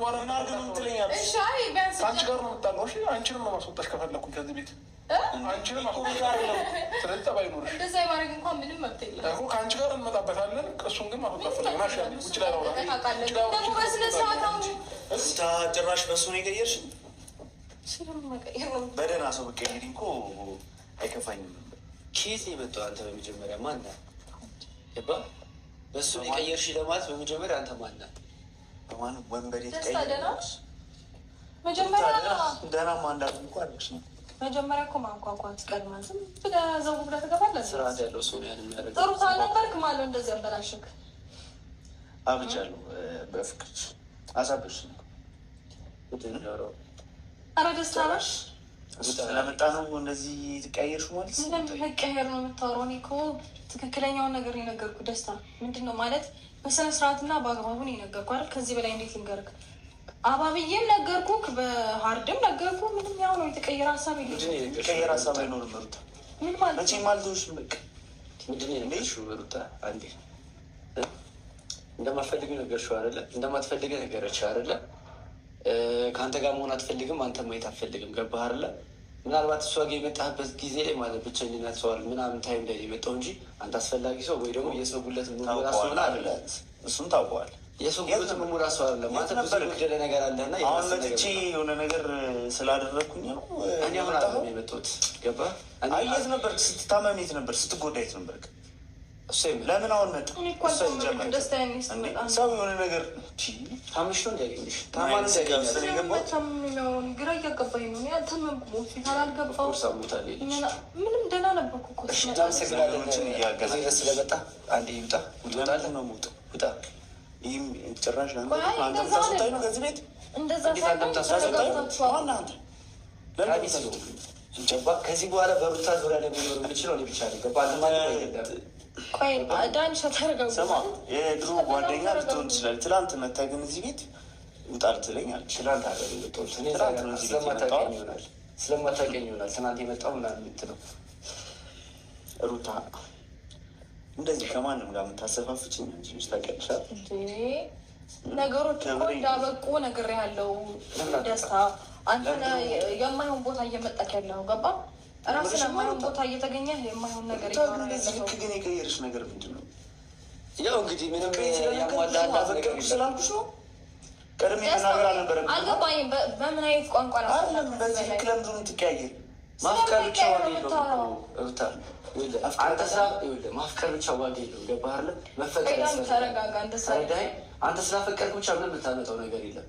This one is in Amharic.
በኋላ ምን አድርገህ ነው የምትለኛለሽ? እሺ አይ ቢያንስ ከአንቺ ጋር ነው የምጣለው። እሺ አንቺንም ነው ማስወጣሽ ከፈለኩኝ ከዚህ ቤት አንቺንም ማስወጣሽ አይደለም። ስለዚህ ጠባይ ኖርሽ እንደዛ የማድረግ እንኳን ምንም መብት የለም እኮ ከአንቺ ጋር እንመጣበታለን። እሱን ግን ማስወጣት ፈልገና እሺ ውጭ ላይ ነው ደግሞ በስነ ስርዓት ጭራሽ በሱ ነው የቀየርሽ? በደህና ሰው ብትቀይሪ እኮ አይከፋኝም። ከየት ነው የመጣው? አንተ በመጀመሪያ ማነህ? በሱ ነው የቀየርሽ ለማለት በመጀመሪያ አንተ ማነህ? በማን ወንበዴ ተቀየርሽ? መጀመሪያ ደህናማ እንዳልኩ እንኳ አለሽ ነው። መጀመሪያ እኮ ማንኳኳት ቀድመን ዝም ብለህ ዘው ብለህ ትገባለህ። ስርዓት ያለው ሰው ነው ያንን የሚያደርገው። ጥሩ ሳልነበርክ ማለት እንደዚህ አበላሽክ። አብጃለሁ በፍቅር አሳብሽ ነው። ኧረ ደስታ ነሽ ስለመጣ ነው እንደዚህ ትቀየርሽ ማለት ነው። መቀየር ነው የምታወራው? እኔ እኮ ትክክለኛውን ነገር የነገርኩህ ደስታ ምንድን ነው ማለት በስነ ስርዓትና በአግባቡ ነው የነገርኩህ አይደል? ከዚህ በላይ እንዴት ልንገርክ? አባብዬም ነገርኩህ፣ በሀርድም ነገርኩህ። ምንም ያው ነው። የተቀየረ ሀሳብ የተቀየረ ሀሳብ አይኖርም ሩታ። ምን ማለት መቼ ማልቶሽ በቃ ምንድን ነው የነገርሽው ሩታ? አንዴ እንደማትፈልጊው ነገርሽው አይደለ? እንደማትፈልጊው ነገረችው አይደለ? ከአንተ ጋር መሆን አትፈልግም፣ አንተ ማየት አትፈልግም። ገባህ አይደለ? ምናልባት እሷ ጋር የመጣህበት ጊዜ ላይ ማለት ብቸኝነት ሰዋል ምናምን ታይም ላይ የመጣው እንጂ አንተ አስፈላጊ ሰው ወይ ደግሞ የሰው ጉለት ሙላ ሰሆነ አለ። እሱም ታውቀዋል። የሰው ጉለት ሙላ ሰው አለ ማለት ብዙ ጉደለ ነገር አለና አሁን መጥቼ የሆነ ነገር ስላደረግኩኝ ነው እኔ አሁን አለ የመጣሁት። ገባህ? የት ነበር ስትታመም? የት ነበር ስትጎዳ? የት ነበር? ለምን አሁን መጣ? ሰው የሆነ ነገር ታምሽ ነው እንዲያገኝሽ ግራ እያገባኝ ነው። ያልተመምኩ ሆስፒታል አልገባሁም። ምንም ደህና ነበርኩ እኮ። ስለመጣ አንዴ ይውጣ ነው ውጣ ውጣ። ይህም ጭራሽ ታስወጣኝ ነው ከዚህ ቤት እንደዛ ከዚህ በኋላ በሩታ ዙሪያ ለሚኖር የምችለው እኔ ብቻ ነው። ገባህ? የድሮ ጓደኛ ልትሆን ትችላለህ። ትላንት መታ ግን እዚህ ቤት ውጣ ልትለኝ አለች። ስለማታውቀኝ ይሆናል ትናንት የመጣው ምናምን የምትለው ሩታ። እንደዚህ ከማንም ጋር የምታሰፋፍችኝ አንቺ ነሽ። ታውቂያለሽ ነገሮች እኮ እንዳበቁ ነግሬሃለሁ። ደስታ አንተ የማይሆን ቦታ እየመጣክ ያለው ገባህ? ራስን የማይሆን ቦታ እየተገኘ የማይሆን ነገር ልክ ግን የቀየርሽ ነገር ምንድን ነው? ያው እንግዲህ ምንም ስላልኩሽ ነው። ቀድሜ መናገር አልነበረብኝም። አልገባኝም። በምን አይነት ቋንቋ አይደለም በዚህ ልክ ለምንድን ነው የምትቀያየር? ማፍቀር ብቻ ዋጋ የለውም ሩታ። ማፍቀር ብቻ ዋጋ የለውም። ገባህ አይደለ? መፈቀር ያስፈልጋል። አንተ ስላፈቀርክ ብቻ ምንም የምታመጣው ነገር የለም።